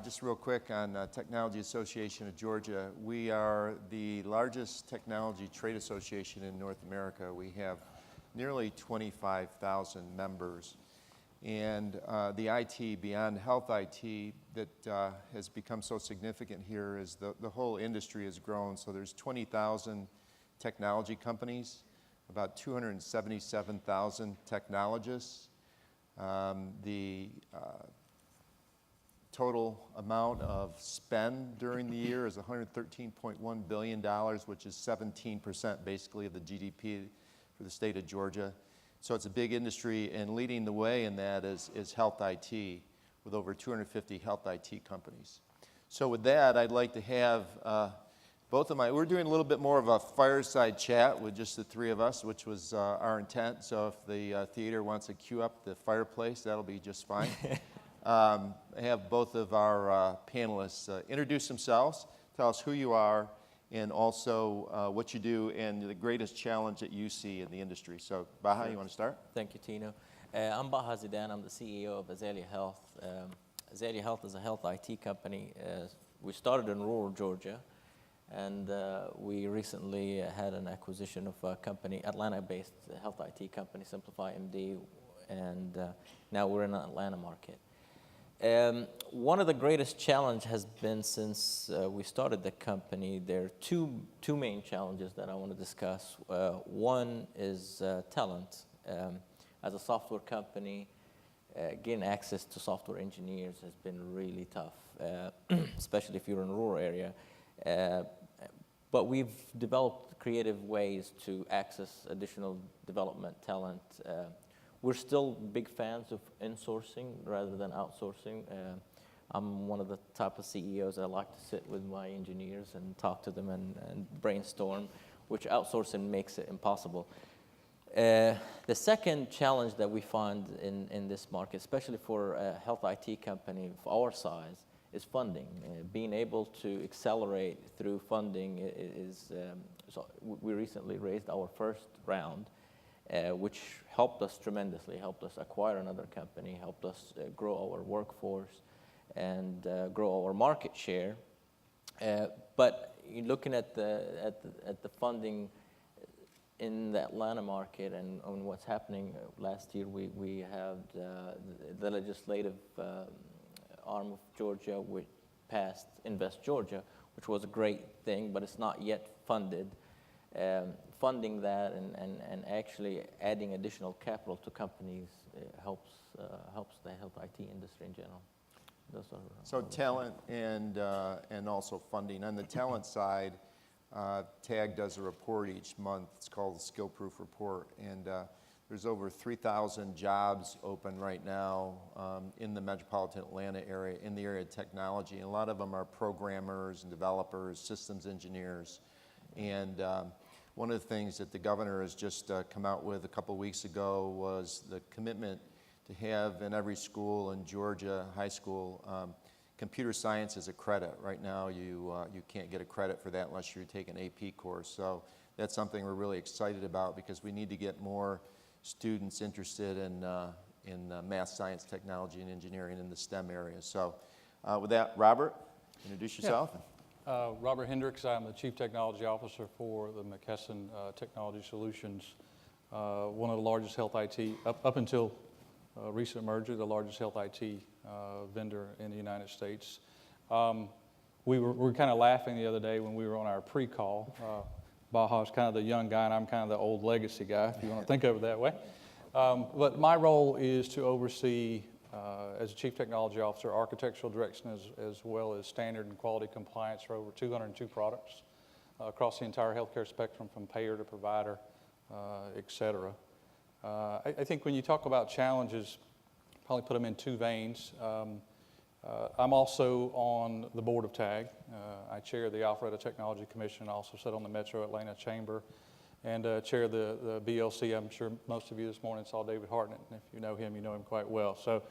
Just real quick on Technology Association of Georgia. We are the largest technology trade association in North America. We have nearly 25,000 members. And the IT, beyond health IT, that has become so significant here is the whole industry has grown. So there's 20,000 technology companies, about 277,000 technologists. The total amount of spend during the year is $113.1 billion, which is 17% basically of the GDP for the state of Georgia. So it's a big industry, and leading the way in that is health IT, with over 250 health IT companies. So with that, I'd like to have we're doing a little bit more of a fireside chat with just the three of us, which was our intent. So if the theater wants to cue up the fireplace, that'll be just fine. I have both of our panelists introduce themselves, tell us who you are, and also what you do and the greatest challenge that you see in the industry. So, Baha, sure. You want to start? Thank you, Tino. I'm Baha Zidan. I'm the CEO of Azalea Health. Azalea Health is a health IT company. We started in rural Georgia, and we recently had an acquisition of a company, Atlanta-based health IT company, Simplify MD, and now we're in the Atlanta market. One of the greatest challenges has been since we started the company, there are two main challenges that I want to discuss. One is talent. As a software company, getting access to software engineers has been really tough, especially if you're in a rural area. But we've developed creative ways to access additional development talent. We're still big fans of insourcing rather than outsourcing. I'm one of the type of CEOs that like to sit with my engineers and talk to them and brainstorm, which outsourcing makes it impossible. The second challenge that we find in this market, especially for a health IT company of our size, is funding. Being able to accelerate through funding is, so we recently raised our first round, which helped us tremendously, helped us acquire another company, helped us grow our workforce and grow our market share. But looking at the funding in the Atlanta market and on what's happening, last year we had the legislative arm of Georgia which passed Invest Georgia, which was a great thing, but it's not yet funded. Funding that and actually adding additional capital to companies helps the health IT industry in general. So talent and also funding. On the talent side, TAG does a report each month. It's called the Skill Proof Report, and there's over 3,000 jobs open right now in the metropolitan Atlanta area, in the area of technology. And a lot of them are programmers and developers, systems engineers. And one of the things that the governor has just come out with a couple weeks ago was the commitment to have in every school in Georgia, high school, computer science as a credit. Right now you can't get a credit for that unless you take an AP course. So that's something we're really excited about because we need to get more students interested in math, science, technology, and engineering in the STEM area. So with that, Robert, introduce yourself. Yeah. Robert Hendricks, I'm the Chief Technology Officer for the McKesson Technology Solutions, one of the largest health IT, up until recent merger, the largest health IT vendor in the United States. We were kind of laughing the other day when we were on our pre-call. Baha's kind of the young guy and I'm kind of the old legacy guy, if you want to think of it that way. But my role is to oversee, as a Chief Technology Officer, architectural direction as well as standard and quality compliance for over 202 products across the entire healthcare spectrum from payer to provider, et cetera. I think when you talk about challenges, probably put them in two veins. I'm also on the board of TAG. I chair the Alpharetta Technology Commission. I also sit on the Metro Atlanta Chamber and chair the BLC. I'm sure most of you this morning saw David Hartnett, and if you know him quite well. So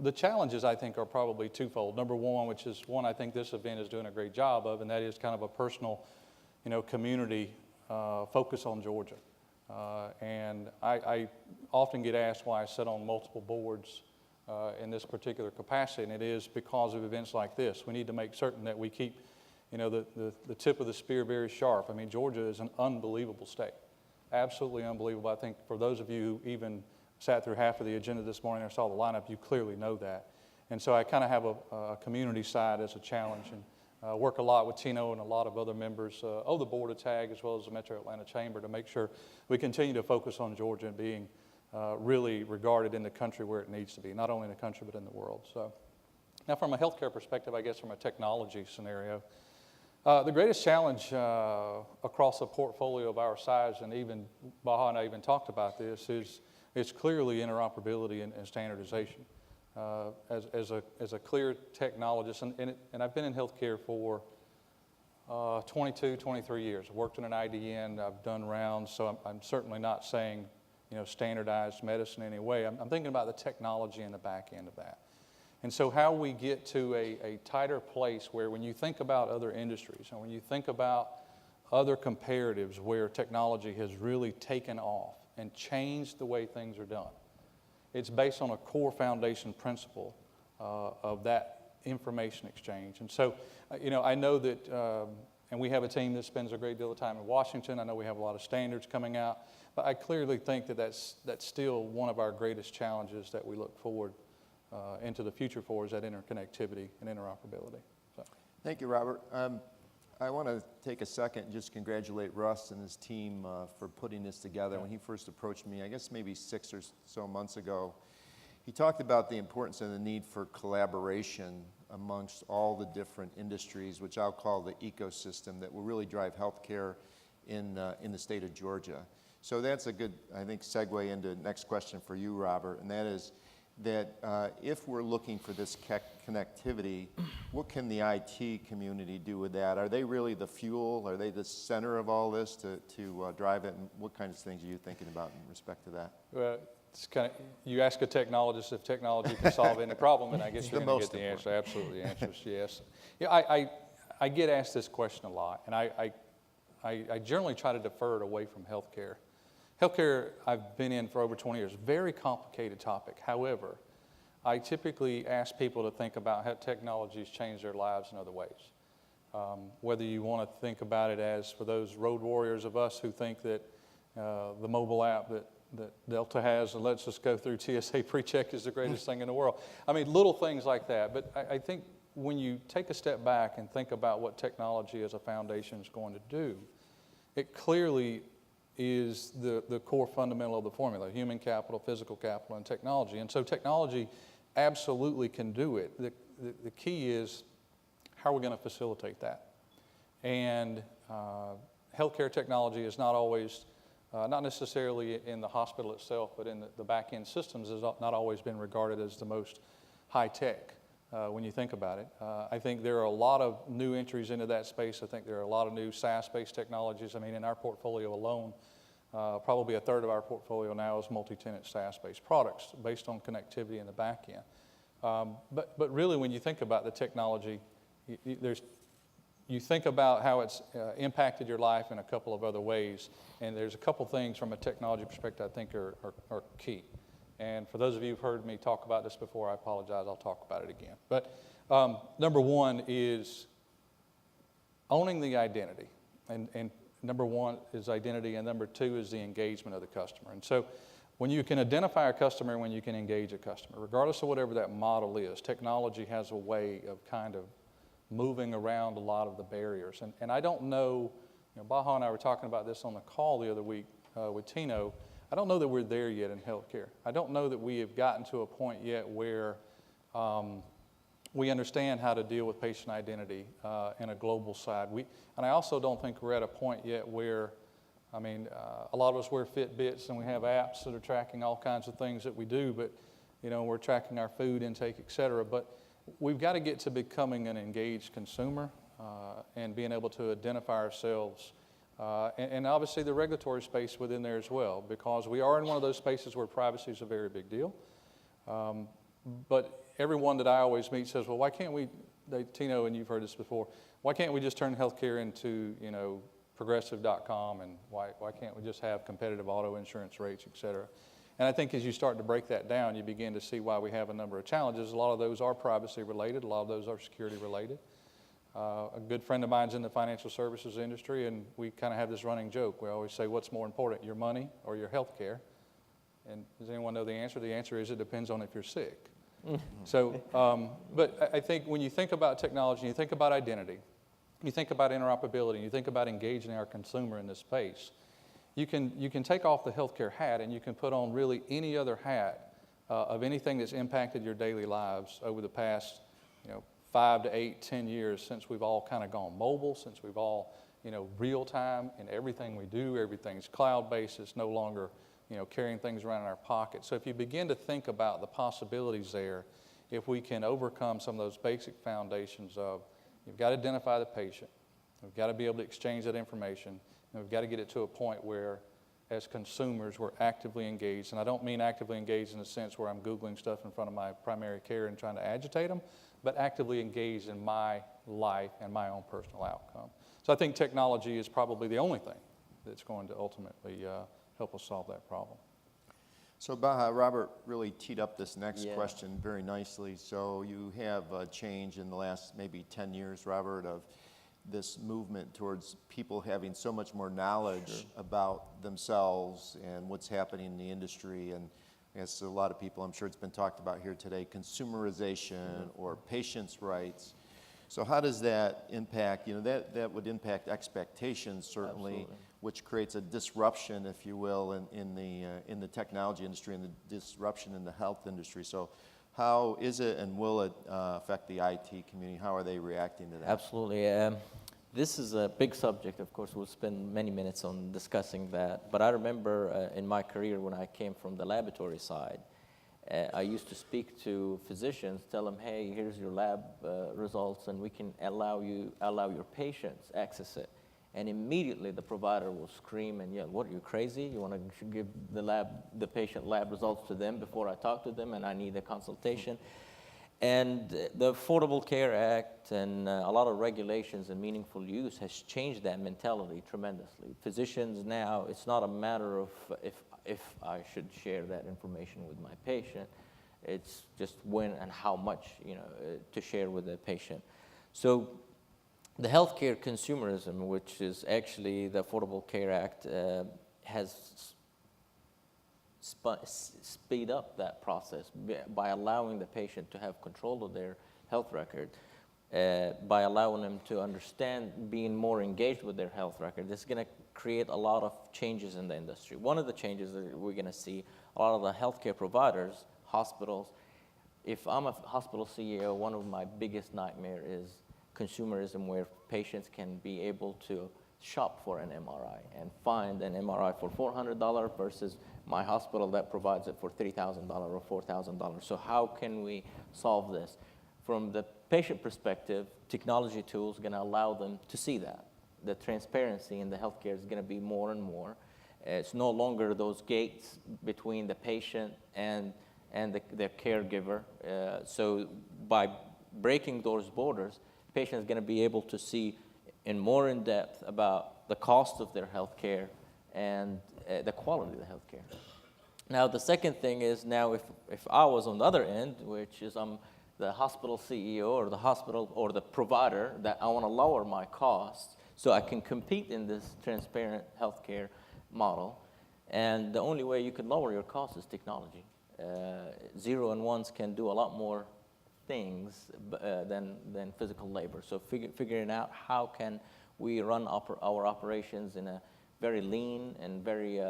the challenges, I think, are probably twofold. Number one, which is one I think this event is doing a great job of, and that is kind of a personal, community focus on Georgia. And I often get asked why I sit on multiple boards in this particular capacity, and it is because of events like this. We need to make certain that we keep, the tip of the spear very sharp. I mean, Georgia is an unbelievable state, absolutely unbelievable. I think for those of you who even sat through half of the agenda this morning or saw the lineup, you clearly know that. And so I kind of have a community side as a challenge, and work a lot with Tino and a lot of other members of the board of TAG as well as the Metro Atlanta Chamber to make sure we continue to focus on Georgia and being really regarded in the country where it needs to be, not only in the country but in the world. So now from a healthcare perspective, I guess from a technology scenario, the greatest challenge across a portfolio of our size, and even Baha and I even talked about this, is clearly interoperability and standardization. As a clear technologist, and I've been in healthcare for 22, 23 years. I've worked in an IDN, I've done rounds, so I'm certainly not saying standardized medicine in any way. I'm thinking about the technology and the back end of that. And so how we get to a tighter place where when you think about other industries and when you think about other comparatives where technology has really taken off and changed the way things are done, it's based on a core foundation principle of that information exchange. And so, I know that, and we have a team that spends a great deal of time in Washington. I know we have a lot of standards coming out, but I clearly think that that's still one of our greatest challenges that we look forward into the future for, is that interconnectivity and interoperability. So. Thank you, Robert. I want to take a second and just congratulate Russ and his team for putting this together. Yeah. When he first approached me, I guess maybe 6 or so months ago, he talked about the importance and the need for collaboration amongst all the different industries, which I'll call the ecosystem that will really drive healthcare in the state of Georgia. So that's a good, I think, segue into the next question for you, Robert, and that is that if we're looking for this connectivity, what can the IT community do with that? Are they really the fuel? Are they the center of all this to drive it? And what kinds of things are you thinking about in respect to that? Well, it's kind of, you ask a technologist if technology can solve any problem, and I guess you're going to get the answer. Absolutely, the answer is yes. Yeah, I get asked this question a lot, and I generally try to defer it away from healthcare. Healthcare, I've been in for over 20 years, very complicated topic. However, I typically ask people to think about how technology's changed their lives in other ways. Whether you want to think about it as for those road warriors of us who think that the mobile app that Delta has and lets us go through TSA PreCheck is the greatest thing in the world. I mean, little things like that. But I think when you take a step back and think about what technology as a foundation is going to do, it clearly is the core fundamental of the formula: human capital, physical capital, and technology. And so technology absolutely can do it. The key is how are we going to facilitate that? And healthcare technology is not always, not necessarily in the hospital itself, but in the back-end systems has not always been regarded as the most high-tech when you think about it. I think there are a lot of new entries into that space. I think there are a lot of new SaaS-based technologies. I mean, in our portfolio alone, probably a third of our portfolio now is multi-tenant SaaS-based products based on connectivity in the back end. But really, when you think about the technology, you think about how it's impacted your life in a couple of other ways, and there's a couple things from a technology perspective I think are key. And for those of you who've heard me talk about this before, I apologize, I'll talk about it again. But number one is owning the identity. And number one is identity, and number two is the engagement of the customer. And so when you can identify a customer and when you can engage a customer, regardless of whatever that model is, technology has a way of kind of moving around a lot of the barriers. And I don't know, Baha and I were talking about this on the call the other week with Tino. I don't know that we're there yet in healthcare. I don't know that we have gotten to a point yet where we understand how to deal with patient identity in a global side. And I also don't think we're at a point yet where, a lot of us wear Fitbits and we have apps that are tracking all kinds of things that we do, but we're tracking our food intake, et cetera. But we've got to get to becoming an engaged consumer and being able to identify ourselves. And obviously the regulatory space within there as well, because we are in one of those spaces where privacy is a very big deal. But everyone that I always meet says, well, why can't we, Tino, and you've heard this before, why can't we just turn healthcare into, progressive.com, and why can't we just have competitive auto insurance rates, et cetera? And I think as you start to break that down, you begin to see why we have a number of challenges. A lot of those are privacy related, a lot of those are security related. A good friend of mine's in the financial services industry, and we kind of have this running joke. We always say, what's more important, your money or your health care? And does anyone know the answer? The answer is it depends on if you're sick. So, but I think when you think about technology, you think about identity, you think about interoperability, you think about engaging our consumer in this space, you can take off the healthcare hat and you can put on really any other hat of anything that's impacted your daily lives over the past, 5 to 8, 10 years since we've all kind of gone mobile, since we've all, real time in everything we do, everything's cloud-based, it's no longer, carrying things around in our pocket. So if you begin to think about the possibilities there, if we can overcome some of those basic foundations of, you've got to identify the patient, we've got to be able to exchange that information, and we've got to get it to a point where, as consumers, we're actively engaged. And I don't mean actively engaged in the sense where I'm Googling stuff in front of my primary care and trying to agitate them, but actively engaged in my life and my own personal outcome. So I think technology is probably the only thing that's going to ultimately help us solve that problem. So Baha, Robert really teed up this next question very nicely. So you have a change in the last maybe 10 years, Robert, of this movement towards people having so much more knowledge about themselves and what's happening in the industry. And I guess a lot of people, I'm sure it's been talked about here today, consumerization or patients' rights. So how does that impact, that would impact expectations certainly, Absolutely. which creates a disruption, if you will, in the technology industry and the disruption in the health industry. So how is it and will it affect the IT community? How are they reacting to that? Absolutely. This is a big subject, of course. We'll spend many minutes on discussing that. But I remember in my career when I came from the laboratory side, I used to speak to physicians, tell them, hey, here's your lab results, and we can allow your patients access it. And immediately the provider will scream and yell, what, are you crazy? You want to give the patient lab results to them before I talk to them and I need a consultation? And the Affordable Care Act and a lot of regulations and meaningful use has changed that mentality tremendously. Physicians now, it's not a matter of if I should share that information with my patient. It's just when and how much, to share with the patient. So the healthcare consumerism, which is actually the Affordable Care Act, has speed up that process by allowing the patient to have control of their health record, by allowing them to understand being more engaged with their health record. This is going to create a lot of changes in the industry. One of the changes that we're going to see, a lot of the healthcare providers, hospitals, if I'm a hospital CEO, one of my biggest nightmares is consumerism, where patients can be able to shop for an MRI and find an MRI for $400 versus my hospital that provides it for $3,000 or $4,000. So how can we solve this? From the patient perspective, technology tools are going to allow them to see that. The transparency in the healthcare is going to be more and more. It's no longer those gates between the patient and the caregiver. So by breaking those borders, patient is going to be able to see in more in depth about the cost of their health care and the quality of the health care. Now, the second thing is, now if I was on the other end, which is I'm the hospital CEO or the hospital or the provider, that I want to lower my costs so I can compete in this transparent healthcare model. And the only way you can lower your costs is technology. Zero and ones can do a lot more things than physical labor. So figuring out how can we run our operations in a very lean and very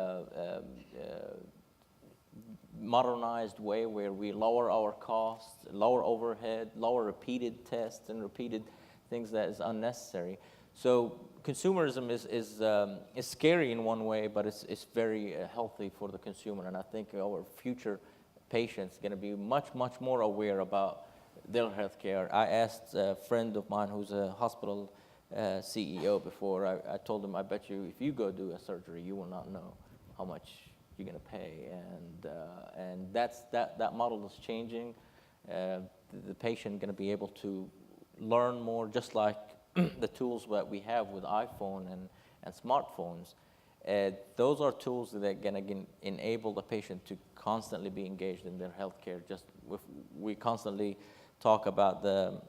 modernized way, where we lower our costs, lower overhead, lower repeated tests and repeated things that is unnecessary. So consumerism is scary in one way, but it's very healthy for the consumer. And I think our future patients going to be much, much more aware about their health care. I asked a friend of mine who's a hospital CEO before. I told him, I bet you if you go do a surgery, you will not know how much you're going to pay. And that model is changing. The patient going to be able to learn more, just like the tools that we have with iPhone and smartphones. Those are tools that are going to enable the patient to constantly be engaged in their healthcare. We constantly talk about the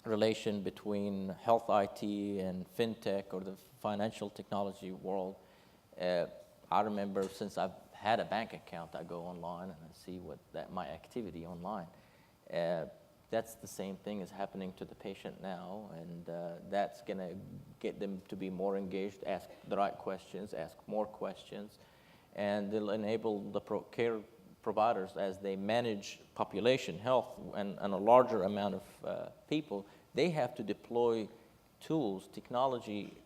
relation between health IT and fintech or the financial technology world. I remember since I've had a bank account, I go online and I see my activity online. That's the same thing is happening to the patient now, and that's going to get them to be more engaged, ask the right questions, ask more questions, and they'll enable the care providers as they manage population health and a larger amount of people. They have to deploy tools, technology,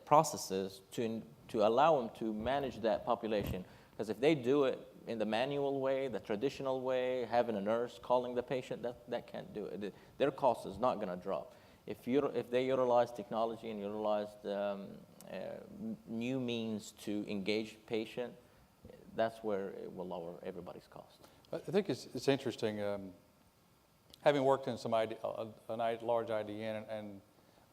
processes to allow them to manage that population. Because if they do it in the manual way, the traditional way, having a nurse calling the patient, that can't do it. Their cost is not going to drop. If they utilize technology and utilize new means to engage patient, that's where it will lower everybody's cost. I think it's interesting, having worked in a large IDN, and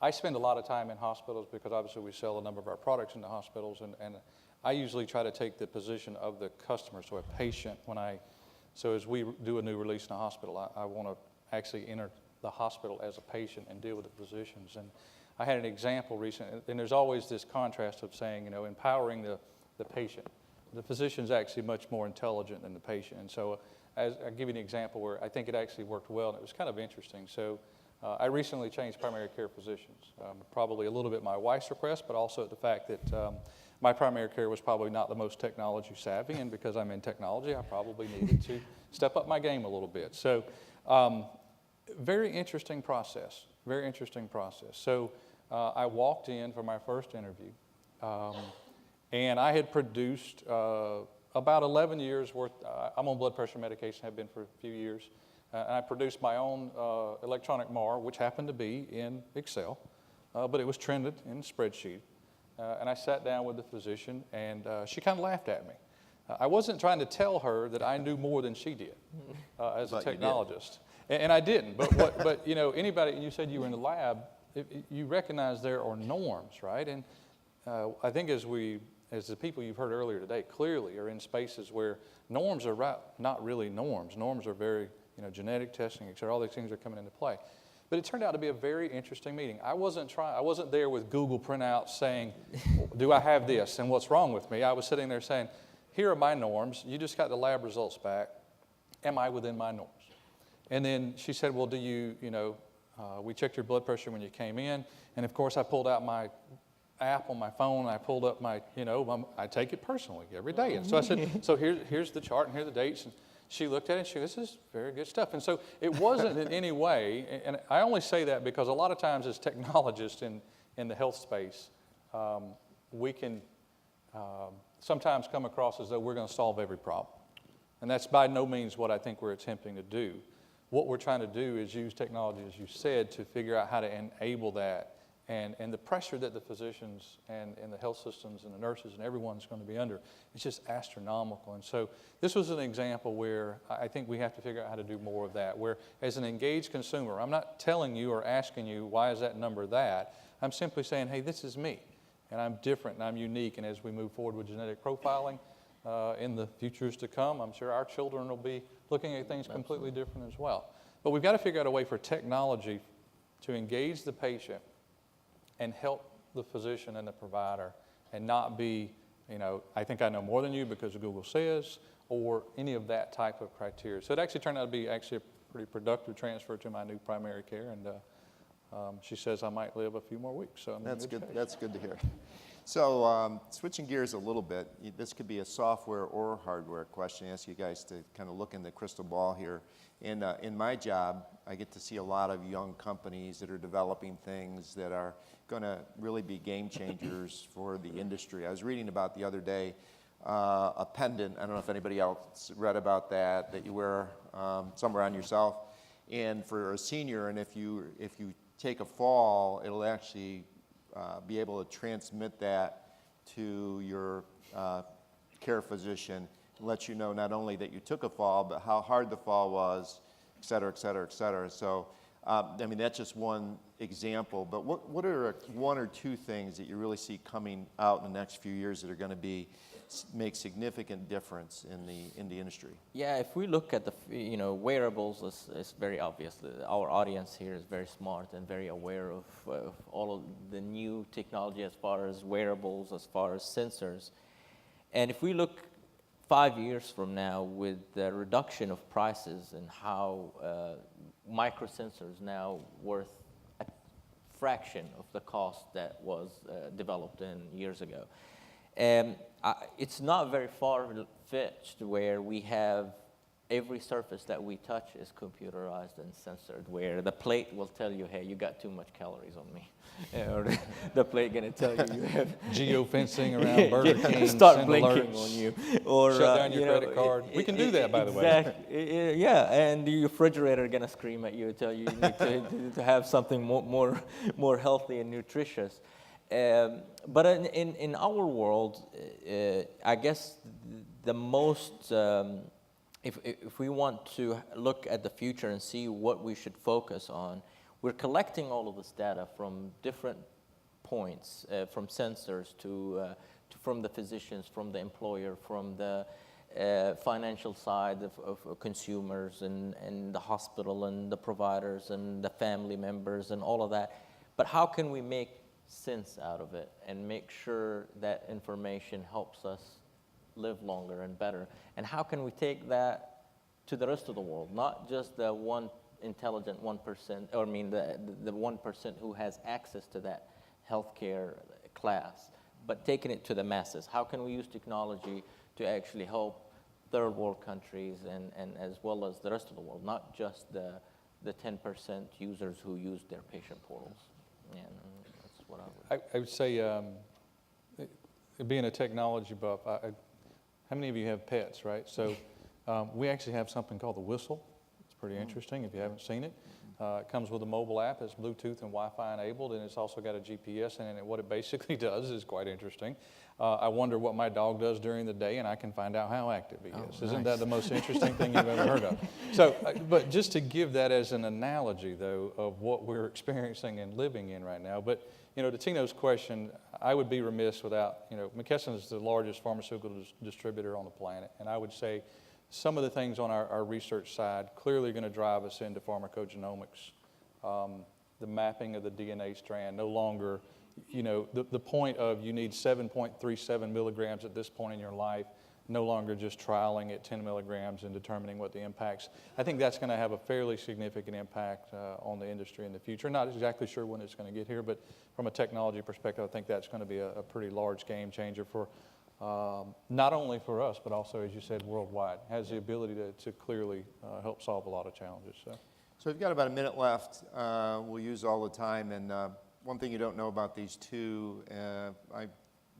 I spend a lot of time in hospitals because obviously we sell a number of our products into hospitals, and I usually try to take the position of the customer, so a patient. So as we do a new release in a hospital, I want to actually enter the hospital as a patient and deal with the physicians. And I had an example recently, and there's always this contrast of saying, empowering the patient. The physician's actually much more intelligent than the patient. And so I'll give you an example where I think it actually worked well, and it was kind of interesting. So I recently changed primary care physicians, probably a little bit my wife's request, but also the fact that my primary care was probably not the most technology savvy, and because I'm in technology, I probably needed to step up my game a little bit. So very interesting process, very interesting process. So I walked in for my first interview, and I had produced about 11 years worth. I'm on blood pressure medication, have been for a few years. And I produced my own electronic MAR, which happened to be in Excel, but it was trended in a spreadsheet. And I sat down with the physician, and she kind of laughed at me. I wasn't trying to tell her that I knew more than she did as a technologist. And I didn't. But anybody, you said you were in the lab, you recognize there are norms, right? And I think as the people you've heard earlier today clearly are in spaces where norms are not really norms. Norms are very, genetic testing, et cetera, all these things are coming into play. But it turned out to be a very interesting meeting. I wasn't there with Google printouts saying, do I have this and what's wrong with me? I was sitting there saying, here are my norms. You just got the lab results back. Am I within my norms? And then she said, well, we checked your blood pressure when you came in. And of course, I pulled out my app on my phone, and I pulled up I take it personally every day. And so I said, so here's the chart, and here are the dates. And she looked at it, and she goes, this is very good stuff. And so it wasn't in any way, and I only say that because a lot of times as technologists in the health space, we can sometimes come across as though we're going to solve every problem. And that's by no means what I think we're attempting to do. What we're trying to do is use technology, as you said, to figure out how to enable that. And the pressure that the physicians and the health systems and the nurses and everyone's going to be under is just astronomical. And so this was an example where I think we have to figure out how to do more of that, where as an engaged consumer, I'm not telling you or asking you, why is that number that? I'm simply saying, hey, this is me, and I'm different, and I'm unique. And as we move forward with genetic profiling in the futures to come, I'm sure our children will be looking at things completely different as well. But we've got to figure out a way for technology to engage the patient and help the physician and the provider, and not be, I think I know more than you because Google says, or any of that type of criteria. So it actually turned out to be actually a pretty productive transfer to my new primary care, and she says I might live a few more weeks. So that's good. That's good to hear. So switching gears a little bit, this could be a software or hardware question. I ask you guys to kind of look in the crystal ball here. In my job, I get to see a lot of young companies that are developing things that are going to really be game changers for the industry. I was reading about the other day a pendant. I don't know if anybody else read about that you wear somewhere on yourself. And for a senior, and if you take a fall, it'll actually be able to transmit that to your care physician, and let you know not only that you took a fall, but how hard the fall was, et cetera, et cetera, et cetera. So, I mean, that's just one example, but what are one or two things that you really see coming out in the next few years that are going to make significant difference in the industry? Yeah, if we look at the, wearables, it's very obvious. Our audience here is very smart and very aware of all of the new technology as far as wearables, as far as sensors. And if we look 5 years from now with the reduction of prices and how microsensors now worth a fraction of the cost that was developed years ago. It's not very far-fetched where we have every surface that we touch is computerized and censored, where the plate will tell you, hey, you got too much calories on me. Or the plate going to tell you have... Geofencing around Burger King, start send blinking alerts, on you. Or, shut down your credit card. We can do that, by the way. Exactly. Yeah, and the refrigerator going to scream at you and tell you need to have something more healthy and nutritious. But in our world, I guess the most... If we want to look at the future and see what we should focus on, we're collecting all of this data from different points, from sensors from the physicians, from the employer, from the financial side of consumers and the hospital and the providers and the family members and all of that. But how can we make sense out of it and make sure that information helps us live longer and better? And how can we take that to the rest of the world, not just the one intelligent 1%, or I mean the 1% who has access to that healthcare class, but taking it to the masses? How can we use technology to actually help third world countries and as well as the rest of the world, not just the 10% users who use their patient portals? And that's what I would say, being a technology buff, how many of you have pets, right? So we actually have something called the Whistle. It's pretty interesting if you haven't seen it. It comes with a mobile app. It's Bluetooth and Wi-Fi enabled, and it's also got a GPS in it. And what it basically does is quite interesting. I wonder what my dog does during the day, and I can find out how active he is. Nice. Isn't that the most interesting thing you've ever heard of? So, but just to give that as an analogy, though, of what we're experiencing and living in right now. But, to Tino's question, I would be remiss without, McKesson is the largest pharmaceutical distributor on the planet, and I would say some of the things on our research side clearly going to drive us into pharmacogenomics. The mapping of the DNA strand, no longer, the point of you need 7.37 milligrams at this point in your life, no longer just trialing at 10 milligrams and determining what the impacts. I think that's going to have a fairly significant impact on the industry in the future. Not exactly sure when it's going to get here, but from a technology perspective, I think that's going to be a pretty large game changer for not only for us, but also, as you said, worldwide. Has the ability to clearly help solve a lot of challenges. So we've got about a minute left. We'll use all the time. And one thing you don't know about these two, I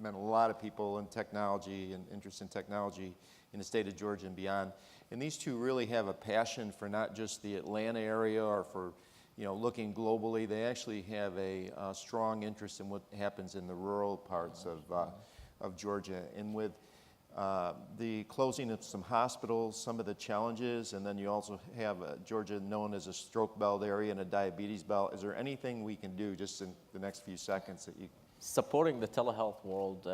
met a lot of people in technology and interest in technology in the state of Georgia and beyond. And these two really have a passion for not just the Atlanta area or for looking globally. They actually have a strong interest in what happens in the rural parts of Georgia. And with the closing of some hospitals, some of the challenges, and then you also have Georgia known as a stroke belt area and a diabetes belt. Is there anything we can do just in the next few seconds that you... Supporting the telehealth world,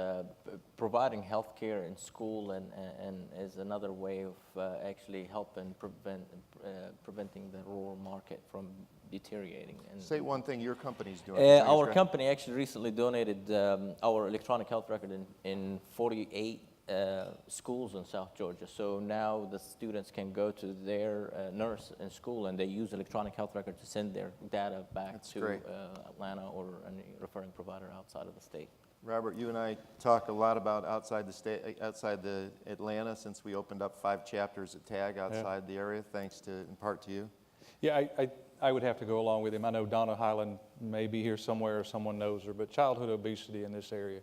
providing healthcare in school and is another way of actually helping preventing the rural market from deteriorating. And say one thing your company's doing. Our company actually recently donated our electronic health record in 48 schools in South Georgia. So now the students can go to their nurse in school and they use electronic health record to send their data back That's to great. Atlanta or any referring provider outside of the state. Robert, you and I talk a lot about outside the Atlanta, since we opened up 5 chapters at TAG outside the area, thanks in part to you. Yeah, I would have to go along with him. I know Donna Highland may be here somewhere or someone knows her, but childhood obesity in this area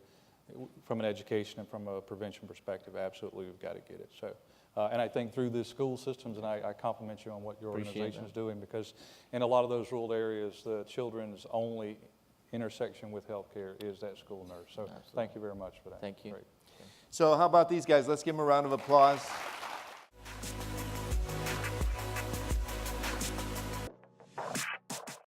from an education and from a prevention perspective, absolutely, we've got to get it. So, and I think through the school systems, and I compliment you on what your Appreciate organization that. is doing, because in a lot of those rural areas, the children's only intersection with healthcare is that school nurse. So thank you very much for that. Thank you. Great. So how about these guys? Let's give them a round of applause.